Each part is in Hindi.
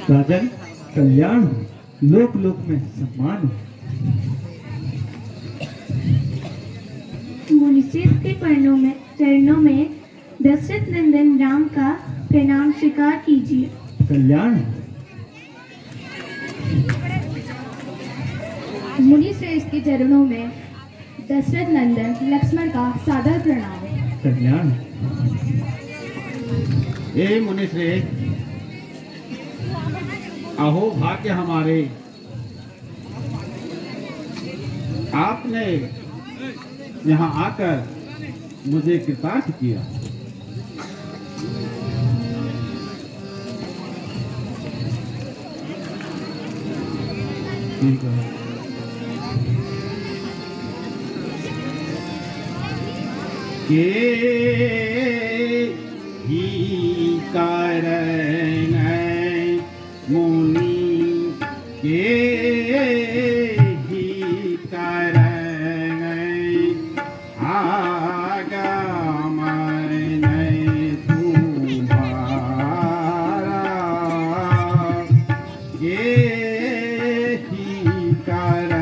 राजन, कल्याण हो, लोक लोक में सम्मान हो। मुनिश्रेष्ठ के चरणों में दशरथ नंदन राम का प्रणाम स्वीकार कीजिए। कल्याण हो। मुनिश्रेष्ठ के चरणों में दशरथ नंदन लक्ष्मण का सादर प्रणाम। कल्याण। हे मुनिश्रेष्ठ, अहो भाग्य हमारे, आपने यहाँ आकर मुझे कृतार्थ किया। ठीक है। के ही कारण मुनि के ही कारण आगमन तुम्हारा के ही कारण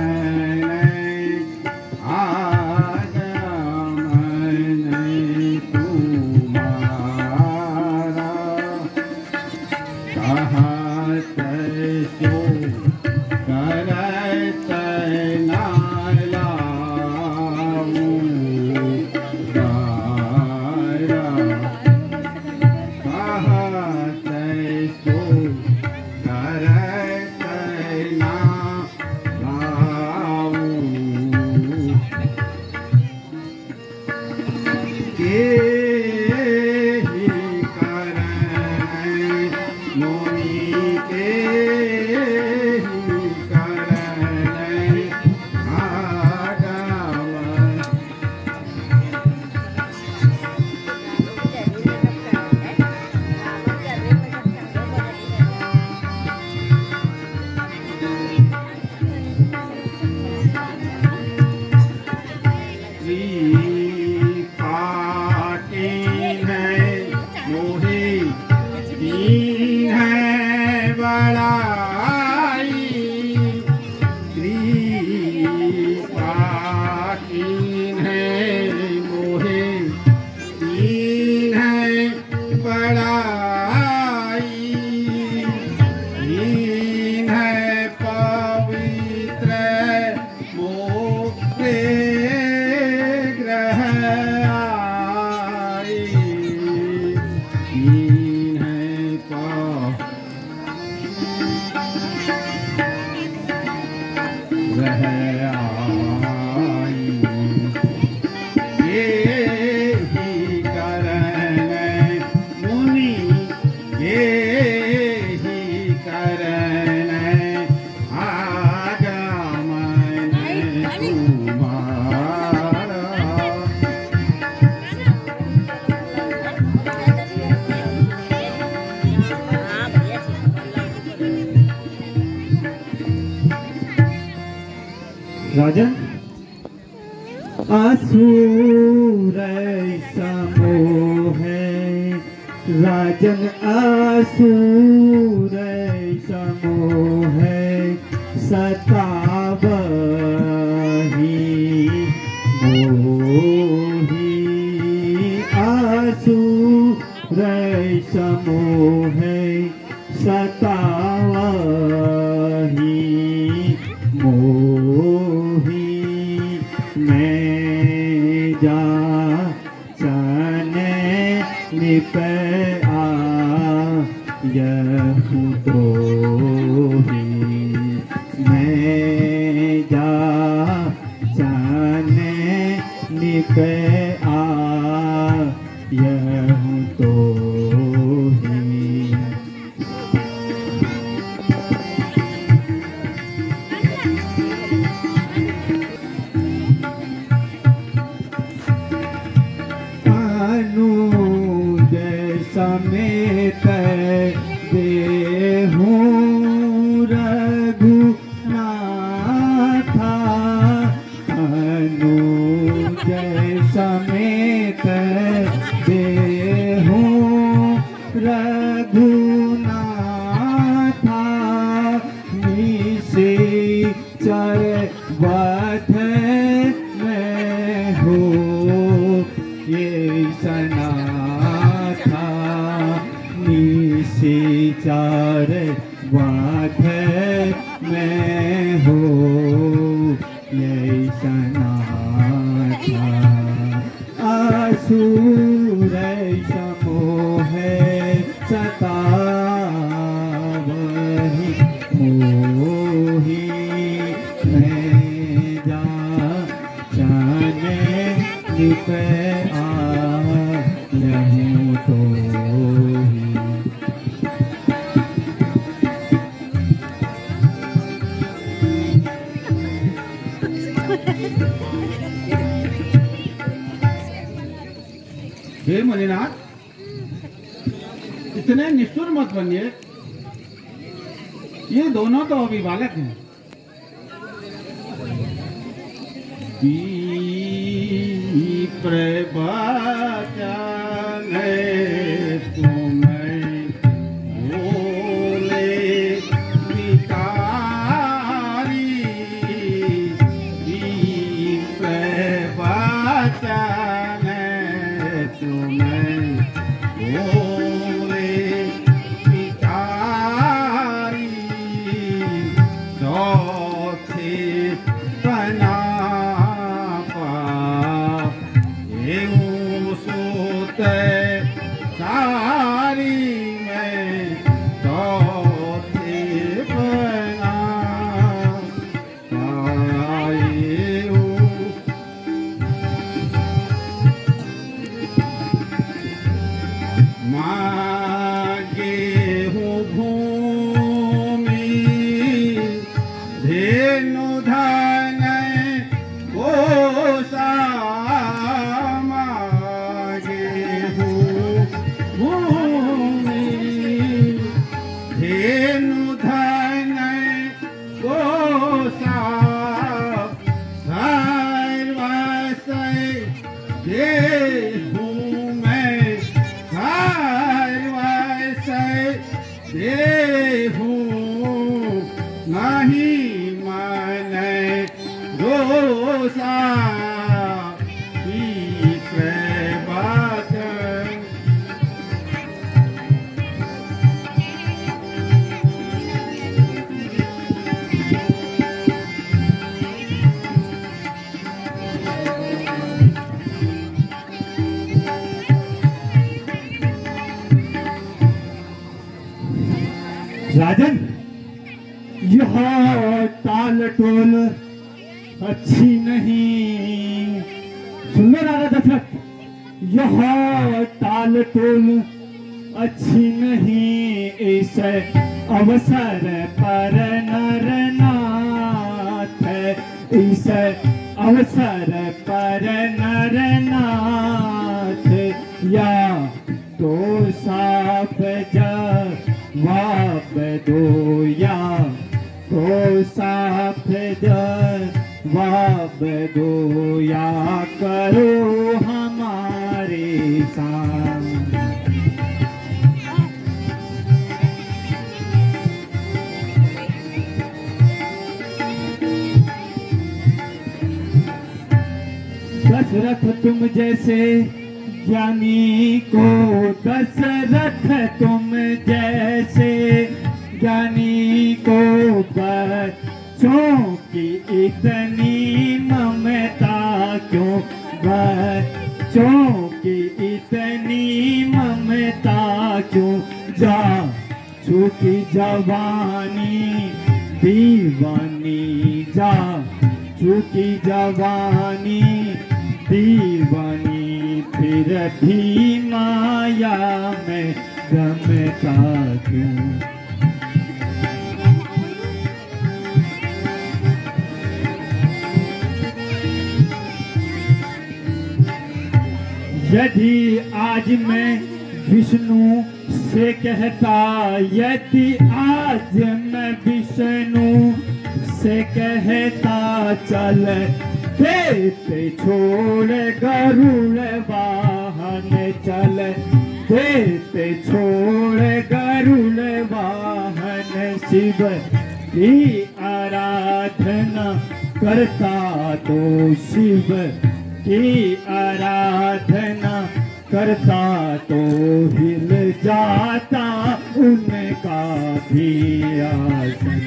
राजन, आसूर समोह है राजन, आसूर समोह है सतावही मोही, आसूर समोह है सतावही मोही, मैं जा चने निप यहूं तो ही, मैं जा चने निप यहूं तो ही। अनुज समेत देहूं रघुनाथा, अनुज समेत देहूं रघुनाथा, ऐसी चार बात में हो यही सनाथा आसूर समोह सता वही मोही मैं जा जाने लिप आ रहूं तो ही हे मणिनाथ, इतने निष्ठुर मत बनिए। ये दोनों तो अभी बालक हैं। प्रवचन तुम्हें बोले विकारी, प्रवचन तुम्हें बोले विकारी, चौथे बना सारी में चौथे बना पाए मांगे हूँ भूमि धेनु धन कोसा धेनु धन कोसा सर्वसै देहूं मैं, सर्वसै देहूं नहीं मन दोषा राजन, यह ताल टोल अच्छी नहीं। सुन लो राजा दशरथ, यह ताल टोल अच्छी नहीं। इस अवसर पर नरनाथ, इस अवसर पर नरनाथ या तो साफ जवाब दो, या तो साफ जवाब दो, या करो हमारे साथ। दशरथ तुम जैसे ज्ञानी को, दशरथ तुम जैसे ज्ञानी को बच्चों की इतनी ममता क्यों, बच्चों की इतनी ममता क्यों। जा चूकी जवानी दीवानी, जा चूकी जवानी दीवानी, फिर भी माया में गमता क्यों। यदि आज मैं विष्णु से कहता, यदि आज मैं विष्णु से कहता, चल देते छोड़ गरुड़ वाहन, चल देते छोड़ गरुड़ वाहन, शिव की आराधना करता तो शिव की आराधना करता तो हिल जाता भी आसन।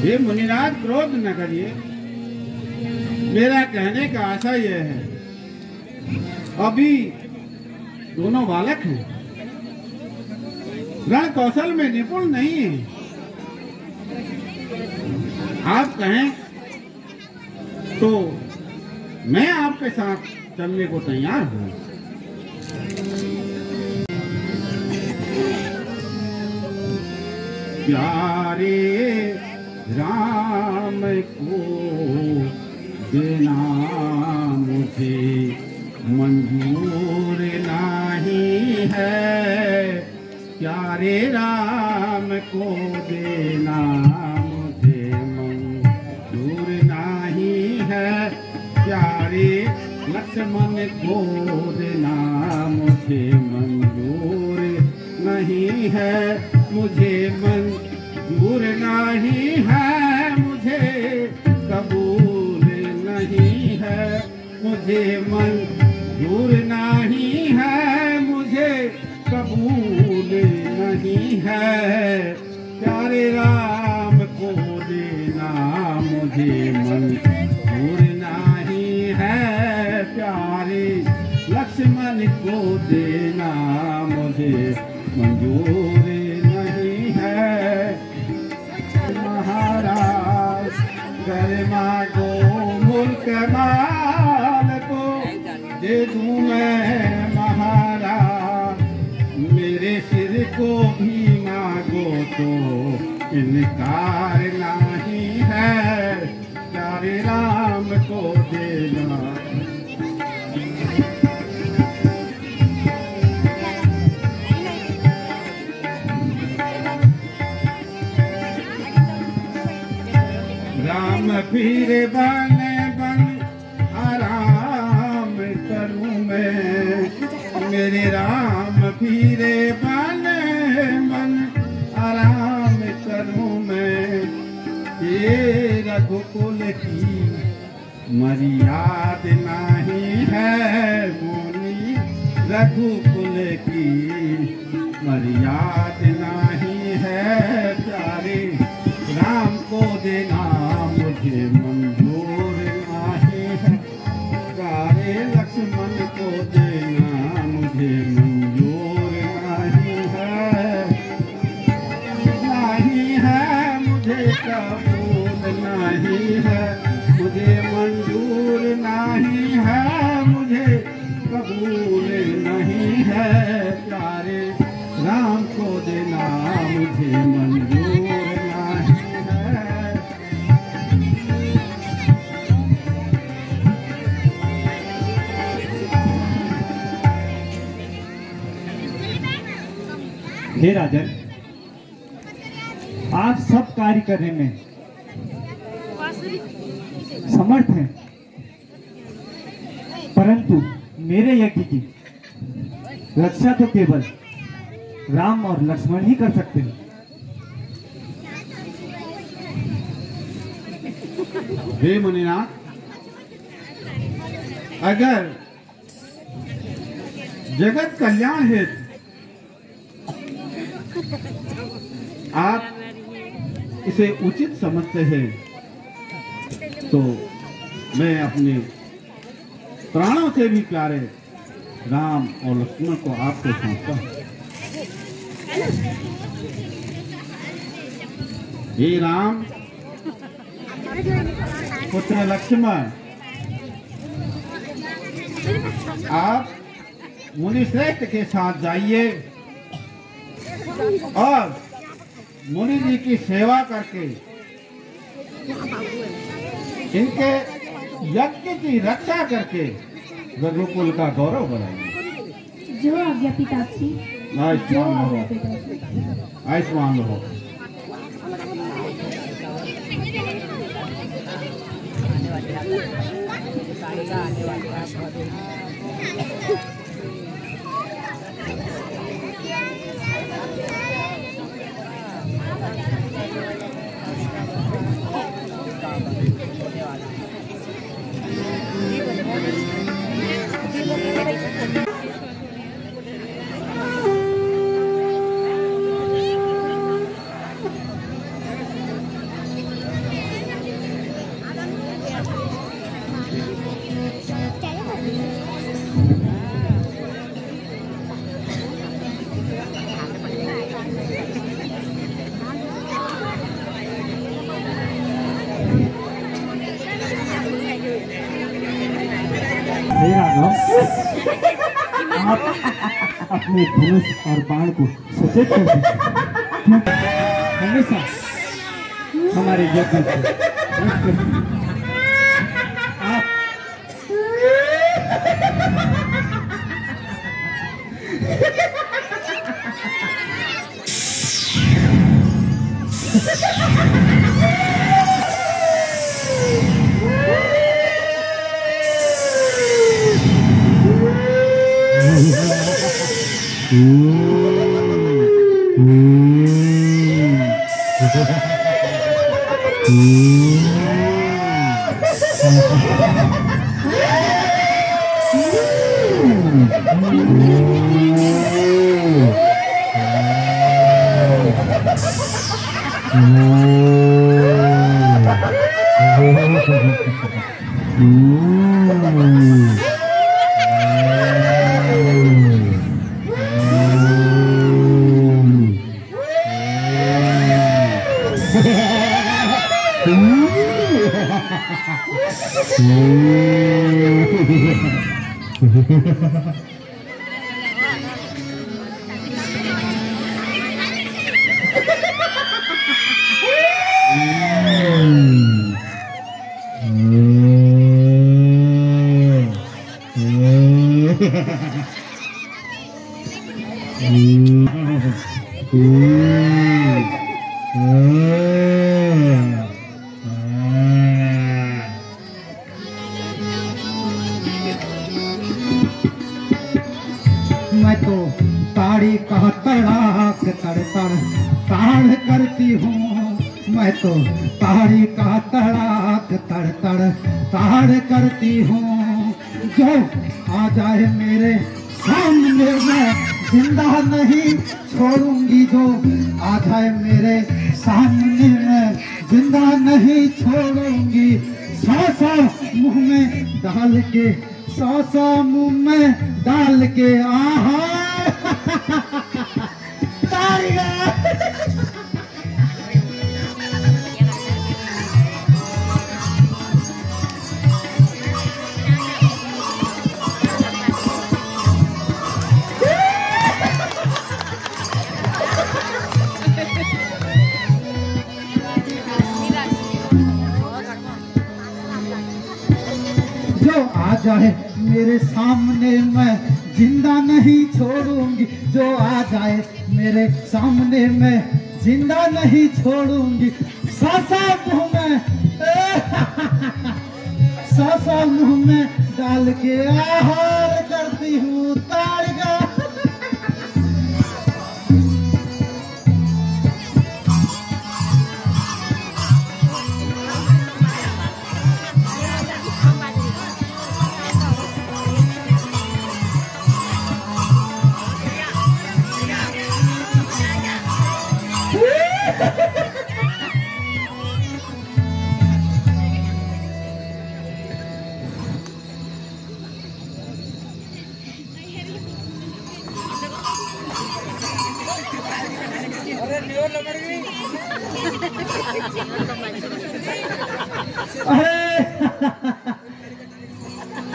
ये मुनिराज क्रोध न करिए, मेरा कहने का आशा यह है, अभी दोनों बालक हैं, रण कौशल में निपुण नहीं है। आप कहें तो मैं आपके साथ चलने को तैयार हूं। प्यारे राम को देना मुझे मंजूर नहीं है, प्यारे राम को देना मुझे मंजूर नहीं है, प्यारे लक्ष्मण को देना मुझे मंजूर नहीं है, मुझे मंजूर नहीं है, मुझे कबूल नहीं है, मुझे मंजूर नहीं है, मुझे कबूल नहीं है, प्यारे राम को देना मुझे मंजूर नहीं है, प्यारे लक्ष्मण को देना मुझे मंजूर नहीं है। महाराज गरिमा को मुल्क माल को दे दूं मैं महाराज, मेरे सिर को भी मांगो तो इनकार नहीं है, प्यारे राम को देना। राम फिर बन बन आराम करूं मैं, मेरे राम फिर बन बन आराम करूं मैं, ये रघुकुल की मर्याद नहीं है मुनि, रघुकुल की मर्याद नहीं है, प्यारे राम को देना मुझे मंजूर नहीं है, प्यारे लक्ष्मण को देना मुझे मंजूर नहीं है, नहीं है मुझे कबूल नहीं है, मुझे मंजूर नहीं है, मुझे कबूल नहीं है, प्यारे राम को देना मुझे मंजूर नहीं है। हे राजन, आप सब कार्य करने में समर्थ हैं, परंतु मेरे यज्ञ की रक्षा तो केवल राम और लक्ष्मण ही कर सकते हैं। हे मुनिनाथ, अगर जगत कल्याण हेतु आप इसे उचित समझते हैं तो मैं अपने प्राणों से भी प्यारे राम और लक्ष्मण को आपको सौंपता हूं। हे राम पुत्र लक्ष्मण, आप मुनि श्रेष्ठ के साथ जाइए और मुनि जी की सेवा करके इनके यज्ञ की रक्षा करके रघुकुल का गौरव बढ़ाइए। जो आज्ञा पिताश्री। आयुष्मान रहो, आयुष्मान रहो। आप अपने धनुष और बाण को सचेत कर दीजिए, क्योंकि हमेशा हमारे यज्ञ को आप मैं तो ताड़ी का तड़ाक तड़तड़ ताड़ करती हूँ। मैं तो ताड़ी का तड़ाक तड़तड़ ताड़ करती हूँ। जो आ जाए मेरे सामने मैं जिंदा नहीं छोड़ूंगी। जो आ जाए मेरे सामने मैं जिंदा नहीं छोड़ूंगी। सौ मुंह में डाल के सौ मुंह में डाल के आहा ताड़ीगा। जो आ जाए मेरे सामने मैं जिंदा नहीं छोड़ूंगी। जो आ जाए मेरे सामने मैं जिंदा नहीं छोड़ूंगी। सासा मुंह में सासा मुंह में डाल के आहार करती हूँ ताड़गा।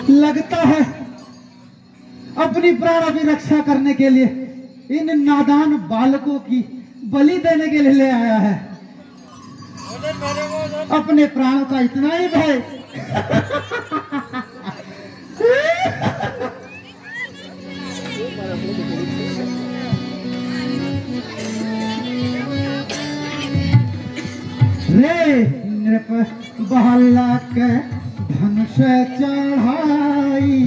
लगता है अपनी प्राण अभिरक्षा करने के लिए इन नादान बालकों की बलि देने के लिए ले आया है। अपने प्राण का इतना ही भय। रे नृप बालक धनुष चढ़ाई।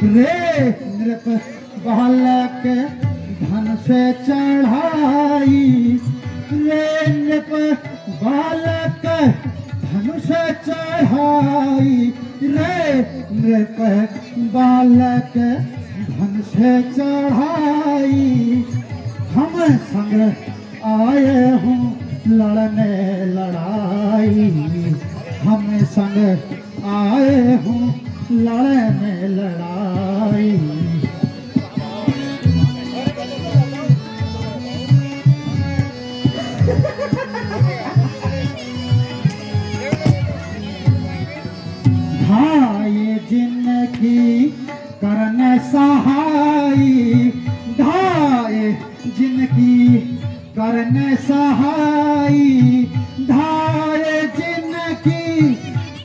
रे नृप बालक धनुष चढ़ाई। रे नृप बालक धनुष चढ़ाई। रे नृप बालक धनुष चढ़ाई। हम संग आए हूँ लड़ने लड़ाई। हम संग आए हूँ लड़ने लड़ाई। हाँ ये जिंदगी सहाई धाये जिनकी करने सहाई धाये जिनकी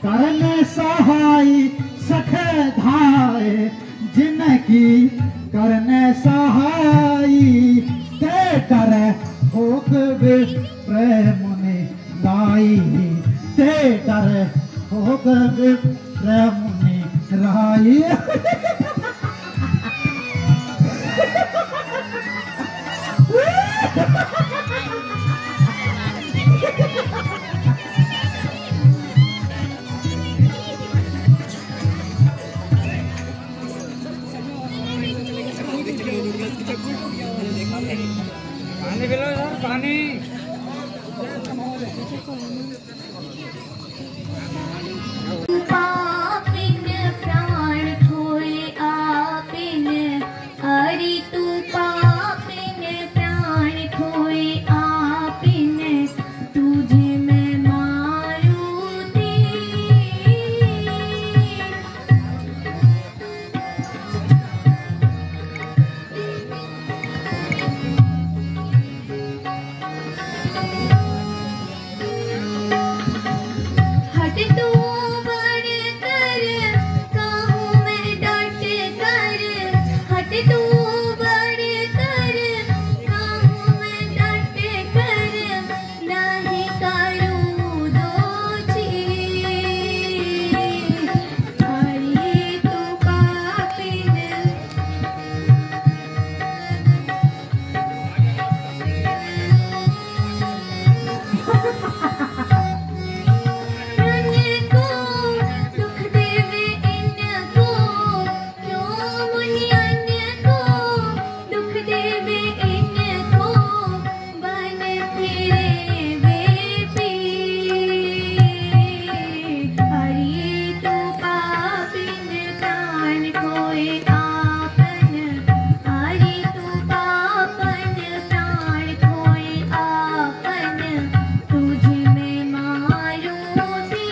करने सहाई सखे धाये जिनकी करने सहाई ते डरे भोग प्रेम ने लाई ते डरे भोग प्रेम ने लाई पानी पिलो यार, पानी। पापिन प्राण खोए आपिन, हरि तू पापिन प्राण खोए आपिन, तुझे मैं मारूं दे। हट तू बढ़ कर कहूँ मैं डट कर, हट तू बढ़ कर कहूँ मैं डट कर, नहीं करूँ दोषी। हरि तू पापिन इनको दुख देवे इनको, क्यों मुनि अन्य को दुख देवे इनको, बन फिरे वे पीर। हरि तू पापिन प्राण खोए आपन, हरि तू पापन प्राण खोए आपन, तुझे मैं मारूं दे।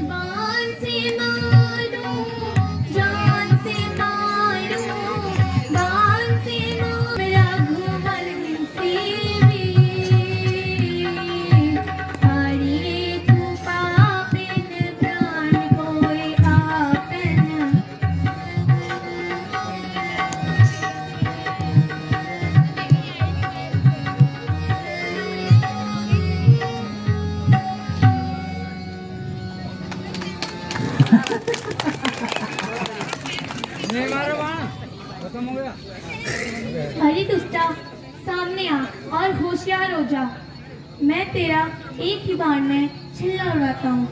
बाण से मारूं जान से मारूं, बाण से मारूं रघुवर सेवी। हरि तू पापिन प्राण खोए आपन, नहीं मारो वहाँ, खत्म हो गया। हरि दुष्टा सामने आ और होशियार हो जा, मैं तेरा एक ही बाण में छिल्ला उड़ाता हूँ।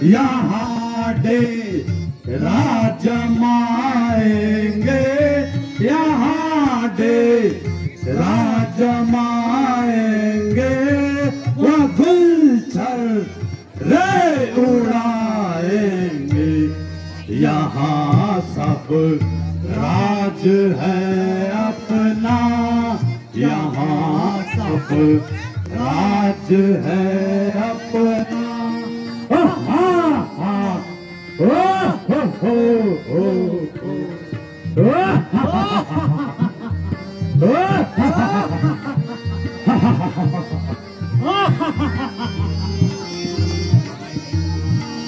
यहाँ डे राज माएंगे, यहाँ डे राज माएंगे, वह गुलछर रे उड़ाएंगे, यहाँ सब राज है अपना यहाँ सब राज है अपना।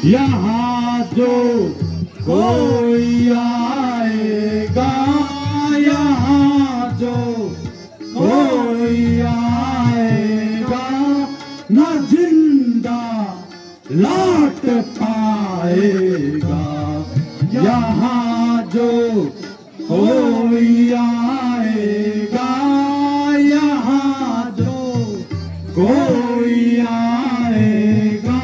यहाँ जो कोई आएगा, यहाँ जो कोई आएगा न जिंदा लौट पाएगा। यहाँ जो कोई आएगा, यहाँ जो कोई आएगा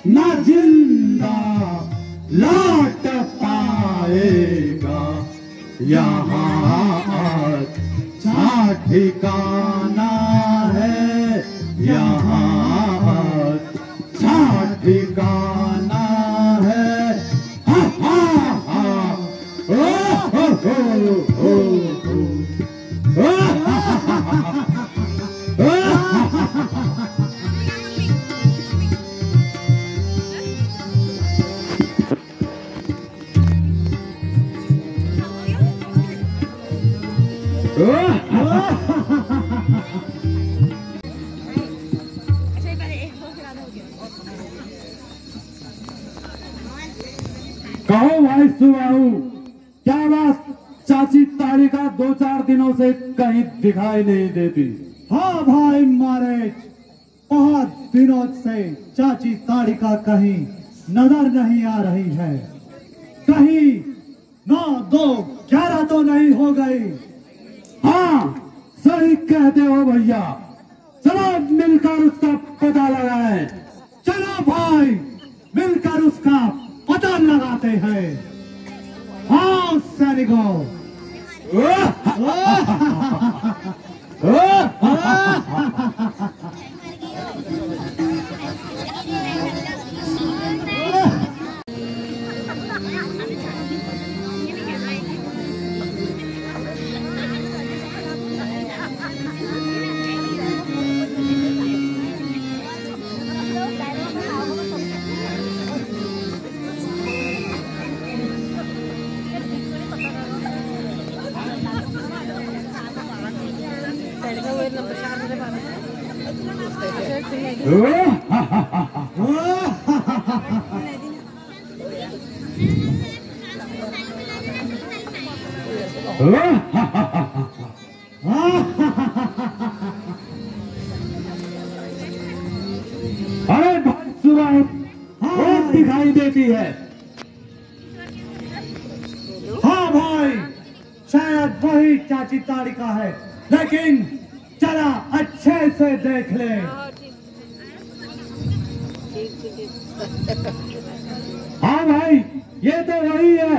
न जिंदा लौट पाएगा। यहाँ अच्छा ठिकाना है, यहाँ अच्छा ठिकाना है। हा हा हा ओ हो कहो भाई सुबाहू, क्या बात चाची तारिका 2-4 दिनों से कहीं दिखाई नहीं देती? हाँ भाई महाराज, बहुत दिनों से चाची तारिका कहीं नजर नहीं आ रही है। कहीं 9-2-11 तो नहीं हो गई। हाँ सही कहते हो भैया, चलो मिलकर उसका पता लगाएं। चलो भाई मिलकर उसका पता लगाते हैं। हाँ सैनिकों। अरे भाई सुबह रोज दिखाई देती है। हाँ भाई, शायद वही चाची तारिका है, लेकिन चला अच्छे से देख ले। हाँ भाई ये तो वही है,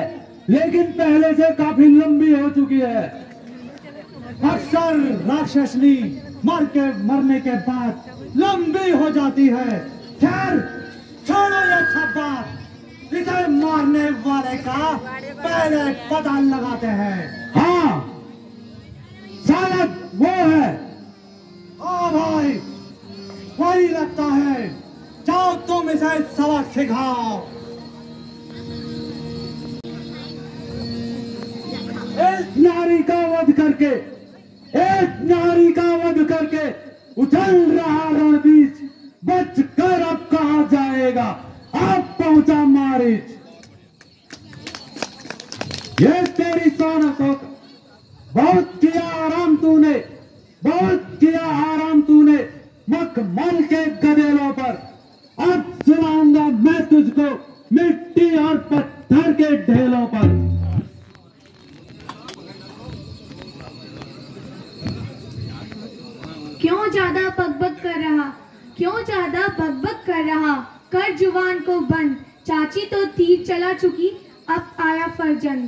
लेकिन पहले से काफी लंबी हो चुकी है। अक्सर राक्षसनी मरने के बाद लंबी हो जाती है। खैर छोड़ो ये सब बात, इसे मारने वाले का पहले पता लगाते हैं। हाँ शायद वो है। हाँ भाई वही लगता है। जाओ तुम इसे सबक सिखाओ। एक नारी का वध करके उछल रहा रणबीज, बच कर अब कहा जाएगा। अब पहुंचा मारीच। ये तेरी सोनत हो, बहुत किया आराम तूने मखमल के गदेलों पर। अब सुनाऊंगा मैं तुझको मिट्टी और पत्थर के ढेलों पर। क्यों ज्यादा बकबक कर रहा, कर जुबान को बंद। चाची तो तीर चला चुकी, अब आया फर्जंद।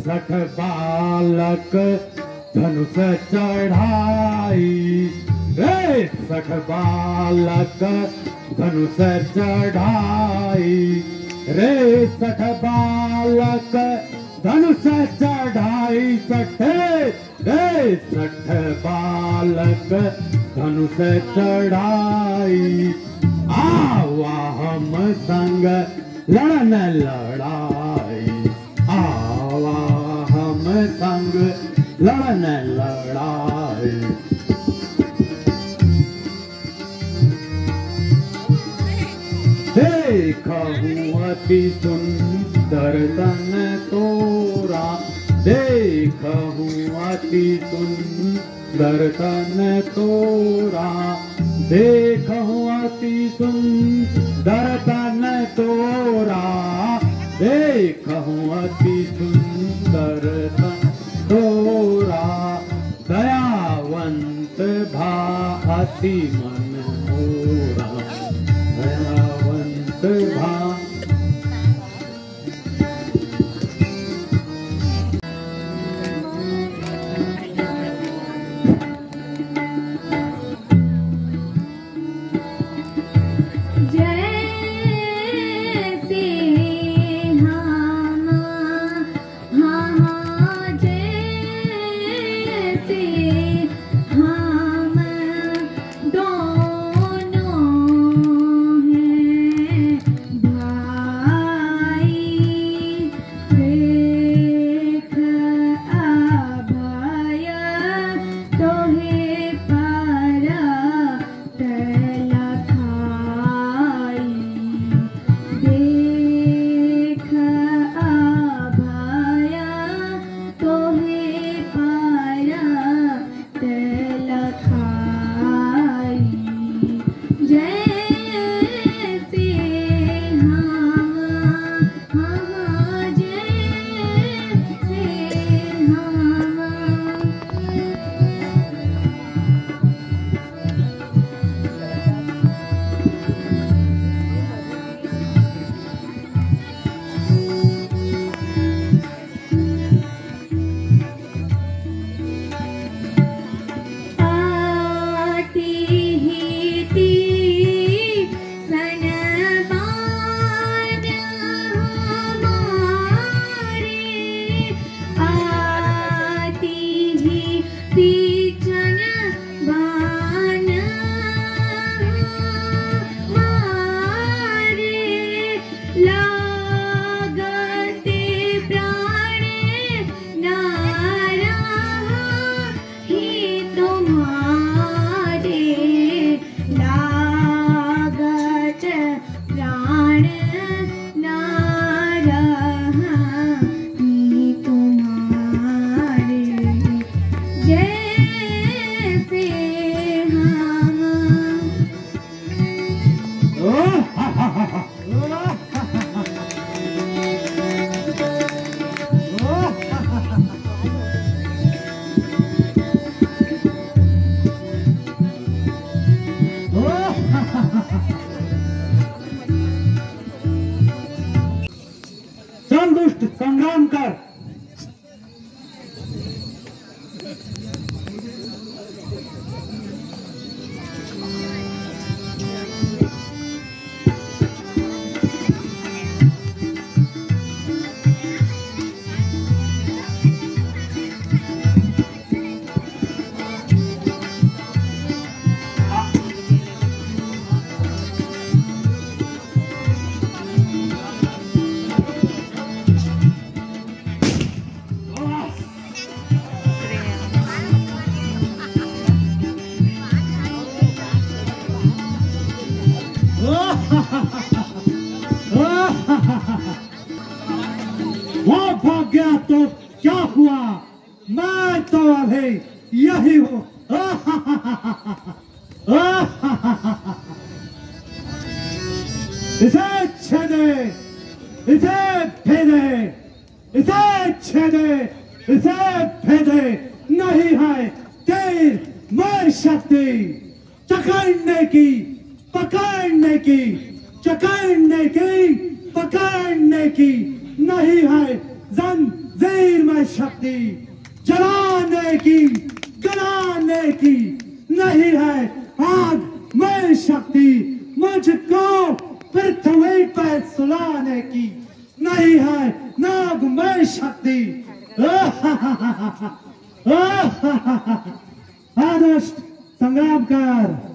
सठ बालक धनुष चढ़ाई, रे सठ बालक धनुष चढ़ाई, रे सठ बालक धनुष चढ़ाई, सठे रे सठ बालक धनुष चढ़ाई, आवा हम संग लड़न लड़ाई, आवा हम संग लड़न लड़ाई। देखहूँ अति सुंदर तन तोरा, देखहूँ अति सुंदर तन तोरा, देखहूँ अति सुंदर तन तोरा, देखहूँ अति सुंदर तन तोरा, दयावंत भाति मन मोरा, दयावंत भा दुष्ट संग्राम कर। वो भाग गया तो क्या हुआ, मैं तो अभी यही हूँ। इसे छेदे, इसे भेदे, इसे छेदे, इसे भेदे, नहीं है तीर में शक्ति चकड़ने की, पकड़ने की, चकड़ने की, पकड़ने की, नहीं है जंजीर में शक्ति जलाने की गलाने की नहीं है आग में शक्ति, मुझको पृथ्वी पर सुलाने की नहीं है नाग में शक्ति। आदर्श संग्राम कर।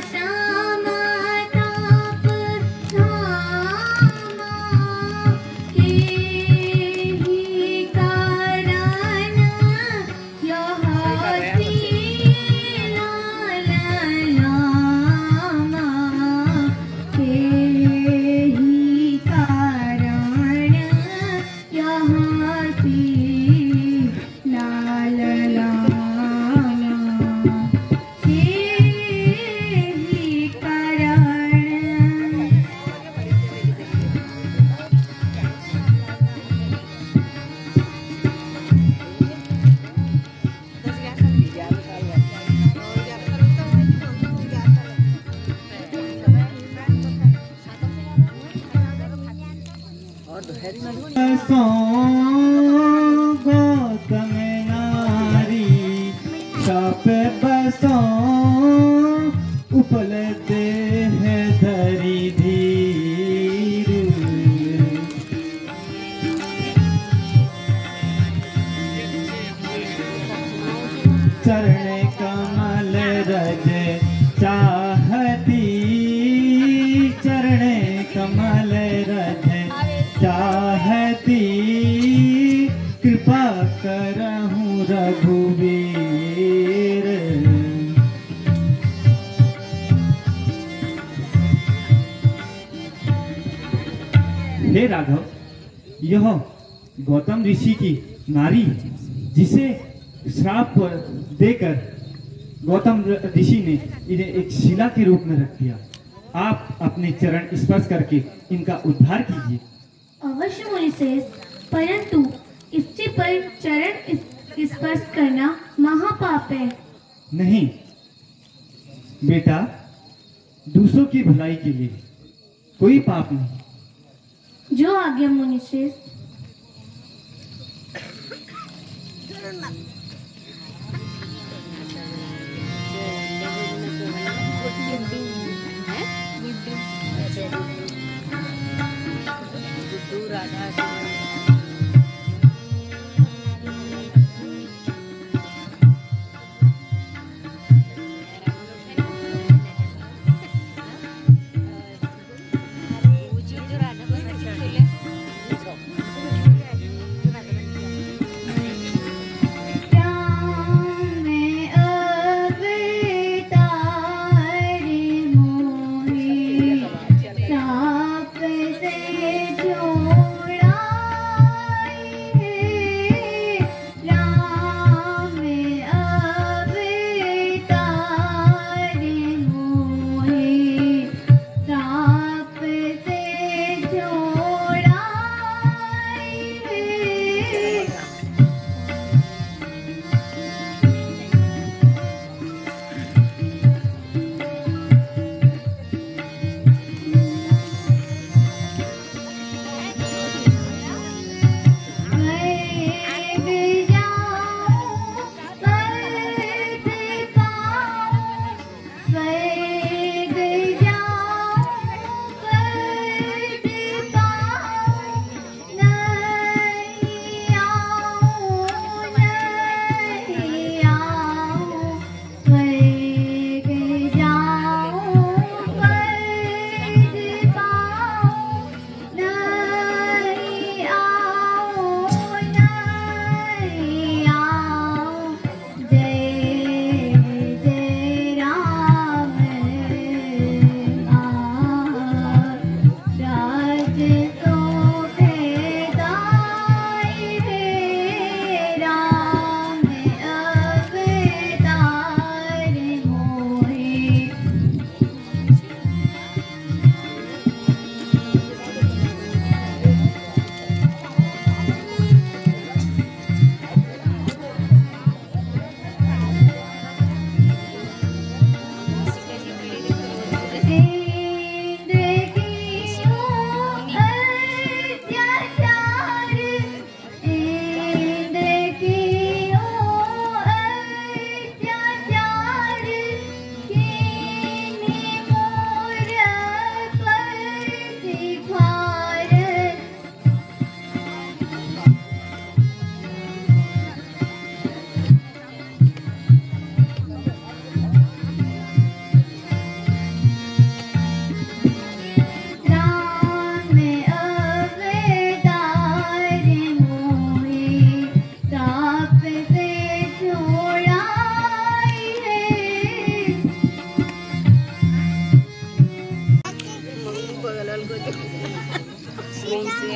श्यामा ताप धामा के ही कारण यह सीला लामा के ही कारण यह सीला लामा के ही कारण। सो गौतम नारी शाप बसो उपल देह धरी धीर चरण कमल रज चाहती चरण कमल रज चाहती कृपा करहूँ रघुवीर। हे राघव, यह गौतम ऋषि की नारी जिसे श्राप देकर गौतम ऋषि ने इन्हें एक शिला के रूप में रख दिया। आप अपने चरण स्पर्श करके इनका उद्धार कीजिए। अवश्य मुनिश्रेष्ठ, परंतु इससे पर चरण स्पर्श करना महापाप है। नहीं बेटा, दूसरों की भलाई के लिए कोई पाप नहीं। जो आज्ञा मुनिश्रेष्ठ।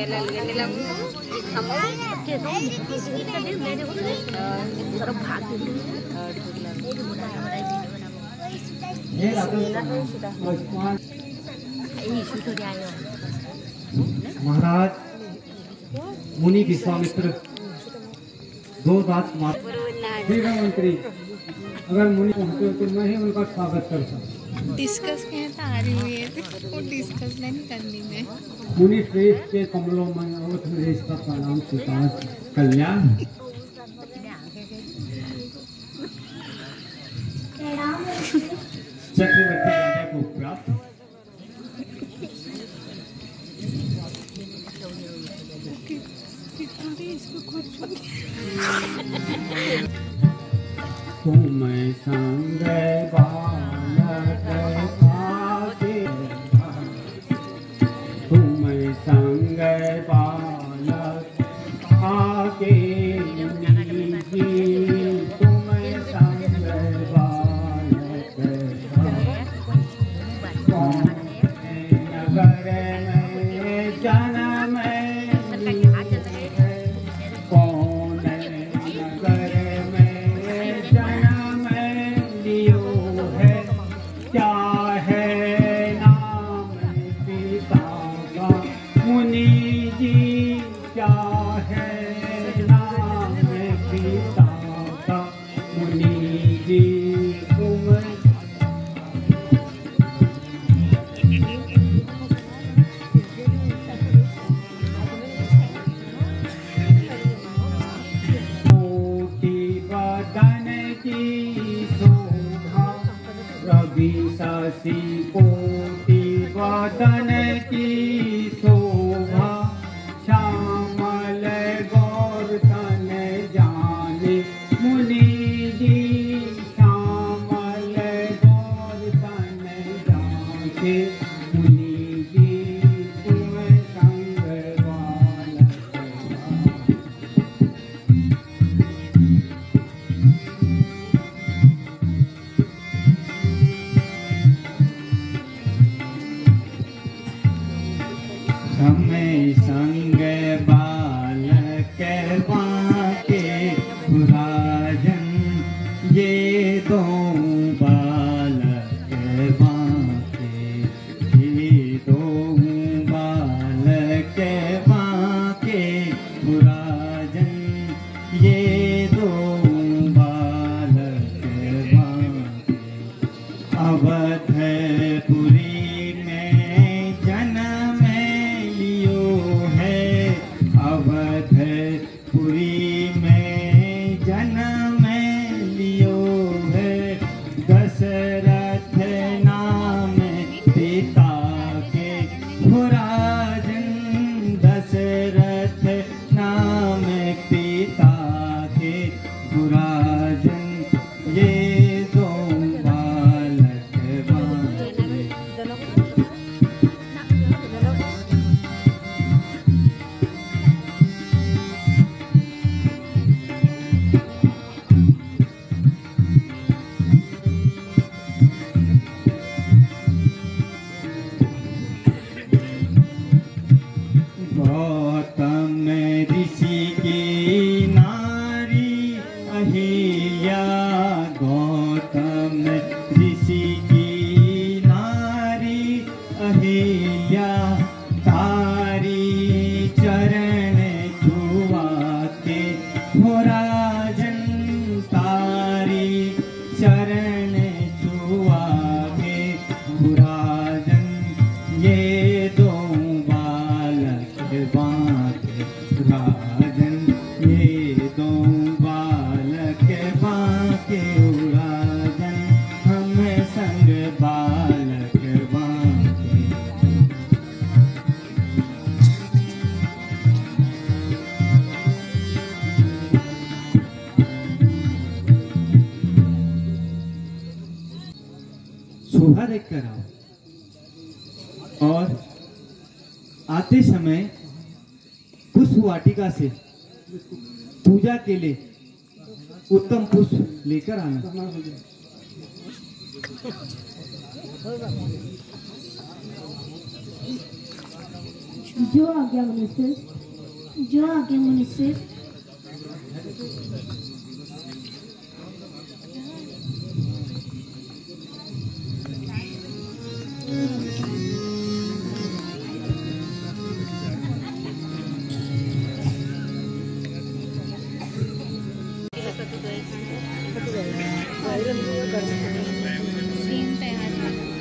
हे राघव महाराज मुनि विश्वामित्र दो राजकुमार मंत्री अगर मुनि पहुंचे तो मैं ही उनका स्वागत करता। डिस्कस कहता आ रही हुई है वो डिस्कस नहीं करनी में मुनि श्रेष्ठ के कमलों में अवध नरेश का प्रणाम स्वीकार कल्याण। चक्रवर्ती राजा को प्राप्त तुम संग बालक आगे तुम संग बालक आगे तुम संग बालक कौन नगर में जन्म कौन नगर में जन्म लियो है क्या है नाम पिता का मुनि जी क्या है नाम पिता का मुनि जी तुम कोटि बदन की शोभा रवि शशि कोटि बदन की शोभा श्यामल गौर तन जाने मुनि जी श्यामल गौर तन जाने मुनि जी तुम संग बालक समय संग बालक बाके राजन ये दो बालक बाके ये दो बालक बाके राजन ये दो बालक बाके अवधपुरी में जन्म लियो है अवधपुरी में जन्म लियो है दशरथ नाम पिता के राजन दशरथ नाम पिता के राजन ये दो बालक बाके गौतम ऋषि की नारी अहिल्या गौतम ऋषि की नारी अहिल्या तारी चरण छुआते हो राजन तारी चरण छुआते हो राजन ये दो बालक बाके राजन ये दो बालक बाके राजन हम संग बालक बाके शोभा देख कर आओ और आते समय पुष्प वाटिका से पूजा के लिए उत्तम पुष्प लेकर आना। जो आज्ञा मुनिश्रेष्ठ। जो आज्ञा मुनिश्रेष्ठ। सीन तैयार है।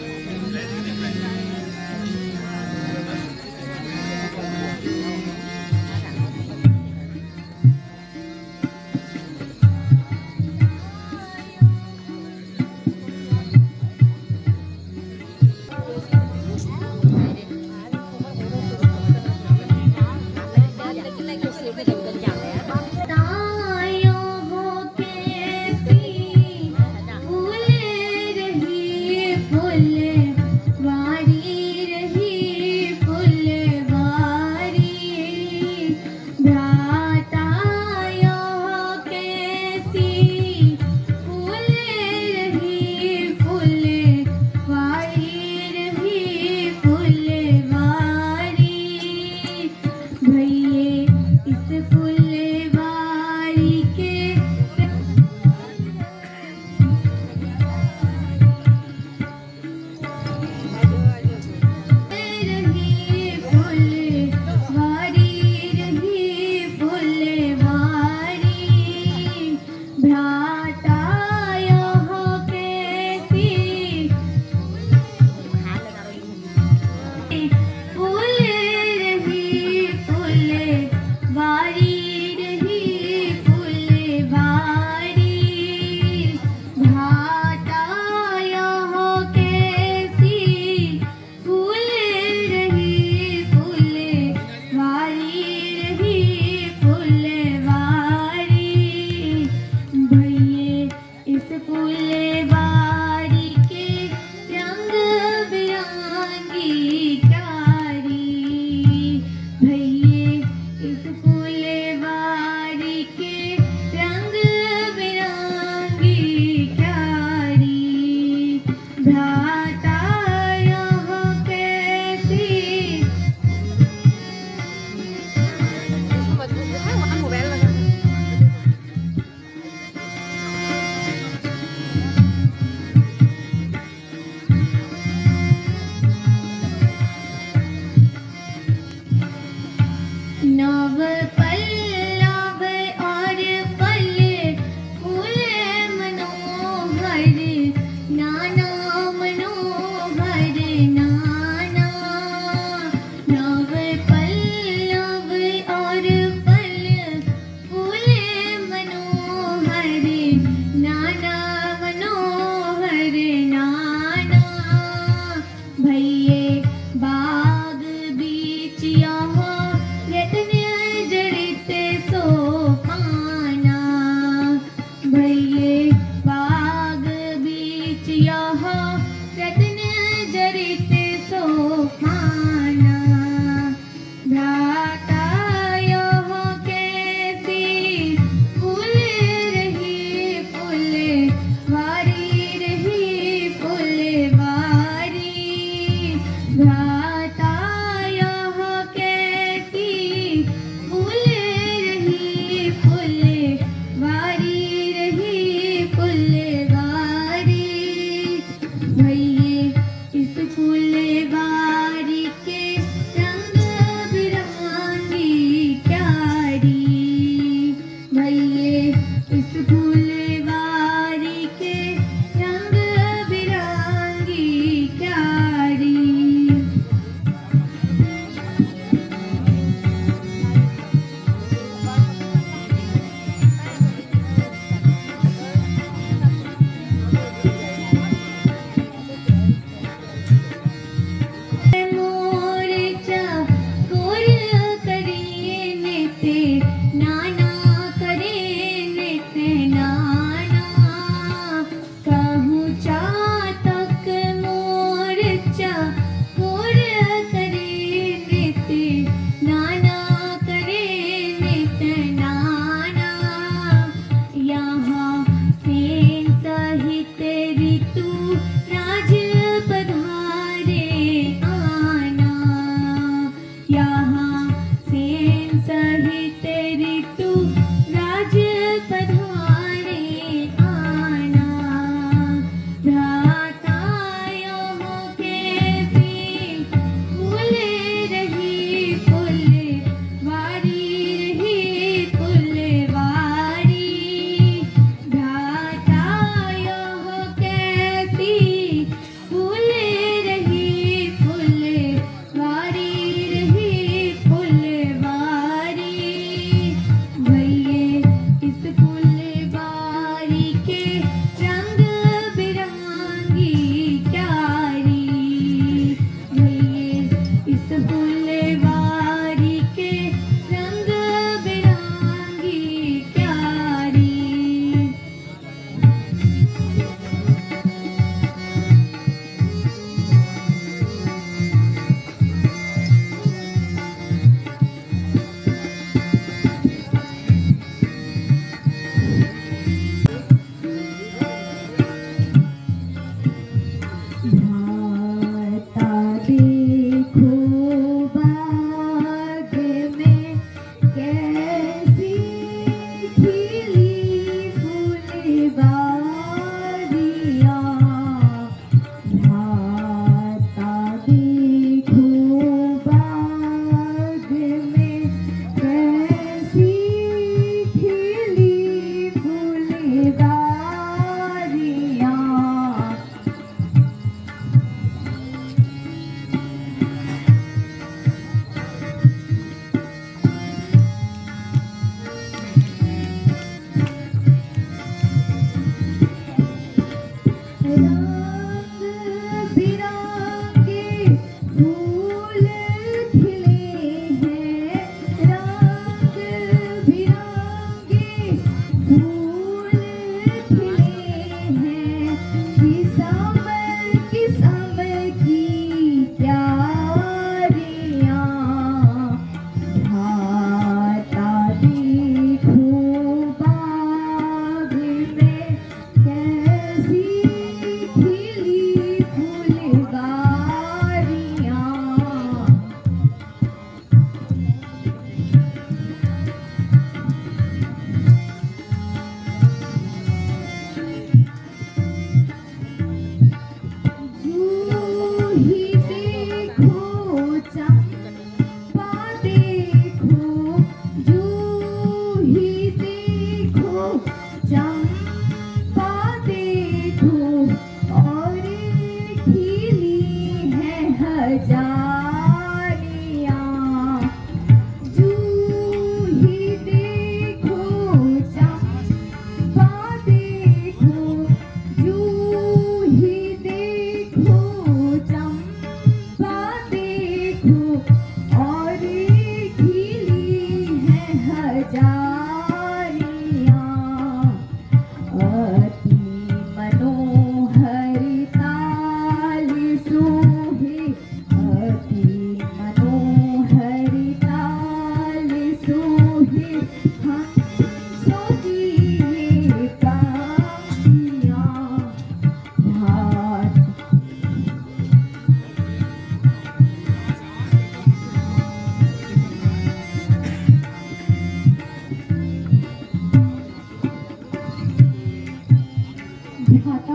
विधाता,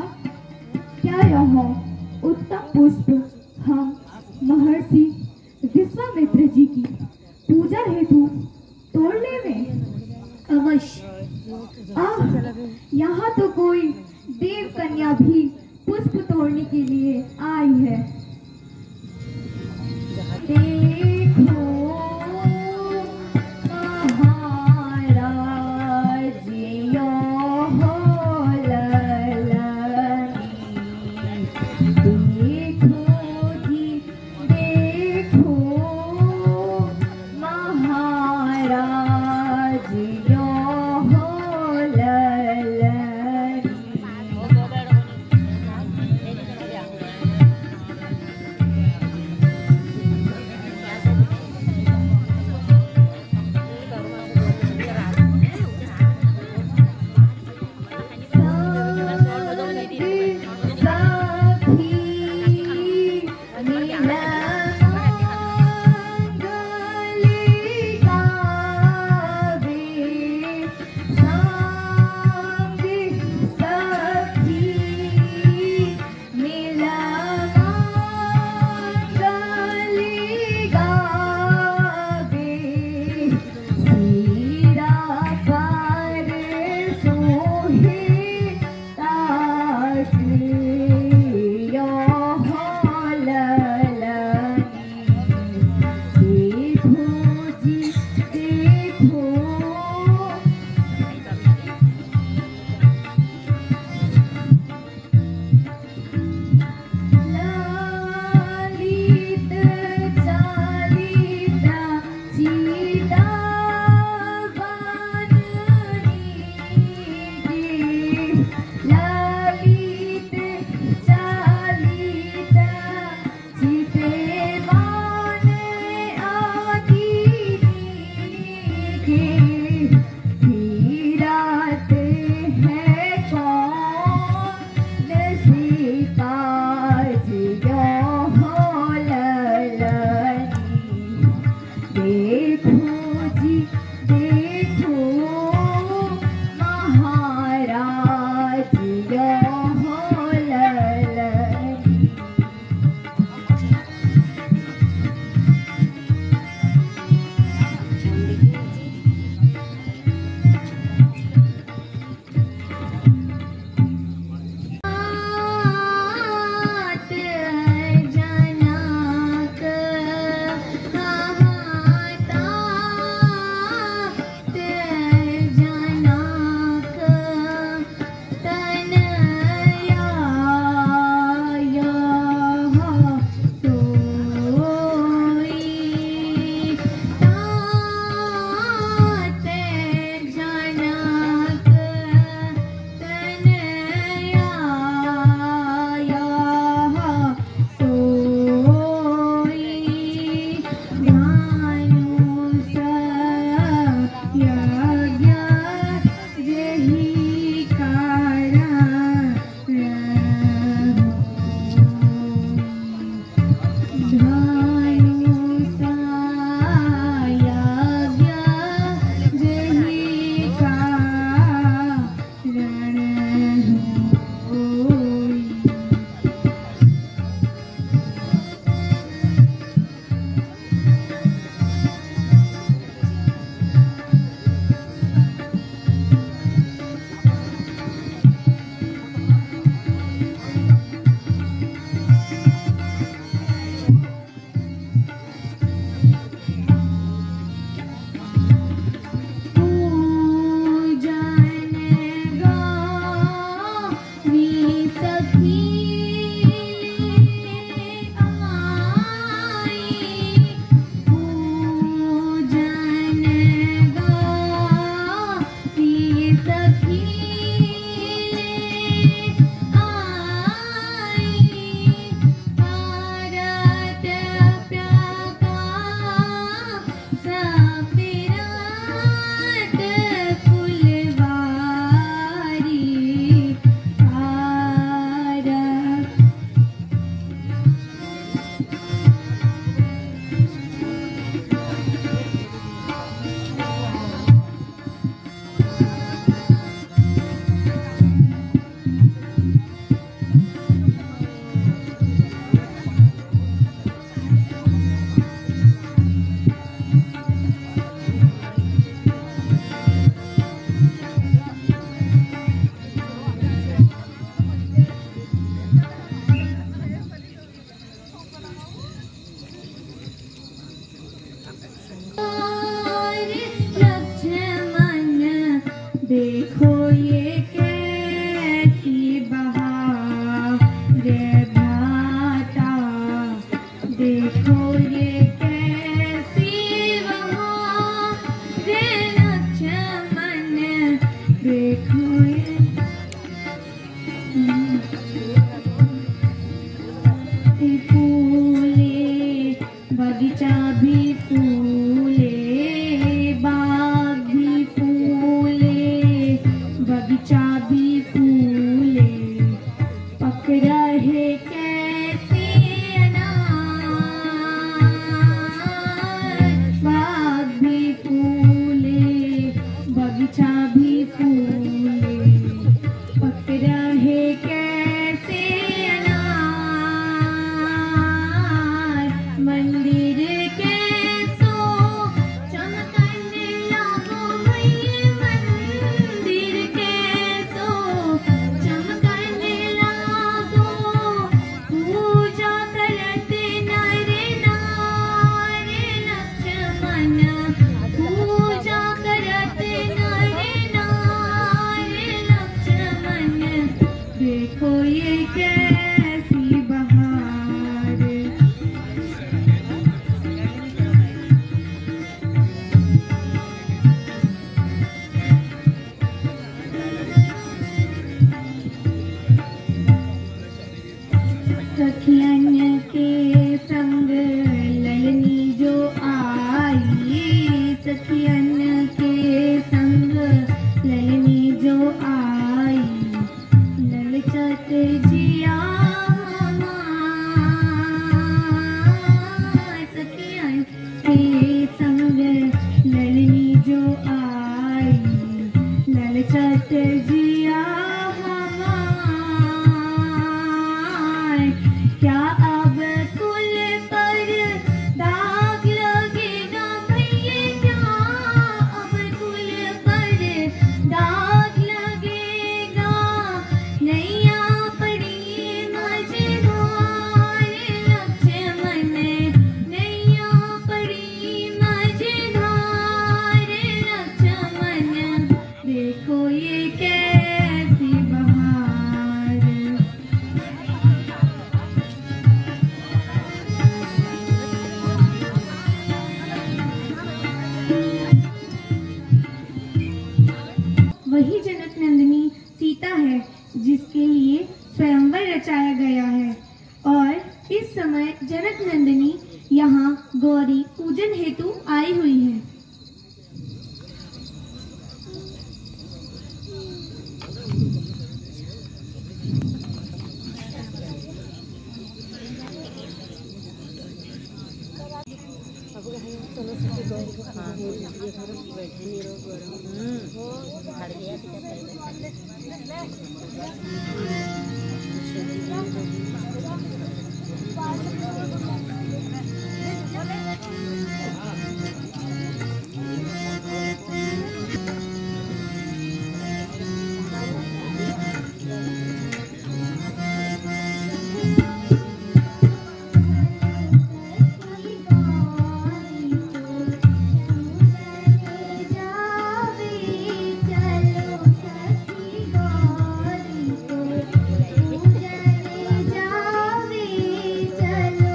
क्या यह उत्तम पुष्प हम महर्षि विश्वामित्र जी की पूजा हेतु तोड़ने में? अवश्य। यहाँ तो कोई देव कन्या भी पुष्प तोड़ने के लिए आई है। देखो देखो ये कैसी वहाँ रे लक्ष्मण, देखो ये फूले बगीचा भी फूले, बाग भी फूले, बगीचा भी फूले, पक रहे कैसे अनार, बाग भी फूले, बगीचा भी फूले, पक रहे कैसे अनार, मंदिर कैसो चमकने लागो भई, मंदिर कैसो चमकने लागो, पूजा करते नर नार लक्ष्मण, पूजा करते नर नार लक्ष्मण, देखो ये कैसी बहार। सखियन के संग ललनी जो आई, सखियन के संग ललनी जो आई, ललचत जिया हमार, सखियन के संग ललनी जो आई, ललचत जिया हमार, क्या अब कुल पर दाग लगेगा भैया, क्या अब कुल पर दाग लगेगा, नैया पड़ी मझधार लक्ष्मण, नैया पड़ी मझधार लक्ष्मण, देखो ये कैसी बहार। वही जनक नंदिनी सीता है जिसके लिए स्वयंवर रचाया गया है, और इस समय जनक नंदिनी यहाँ गौरी पूजन हेतु आई हुई है। चलो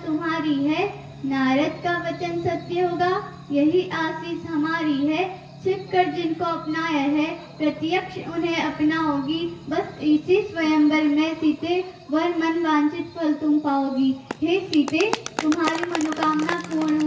तुम्हारी है, नारद का वचन सत्य होगा, यही आशीष हमारी है। छिप कर जिनको अपनाया है, प्रत्यक्ष उन्हें अपना होगी। बस इसी स्वयंवर में सीते, वर मन वांछित फल तुम पाओगी। हे सीते, तुम्हारी मनोकामना पूर्ण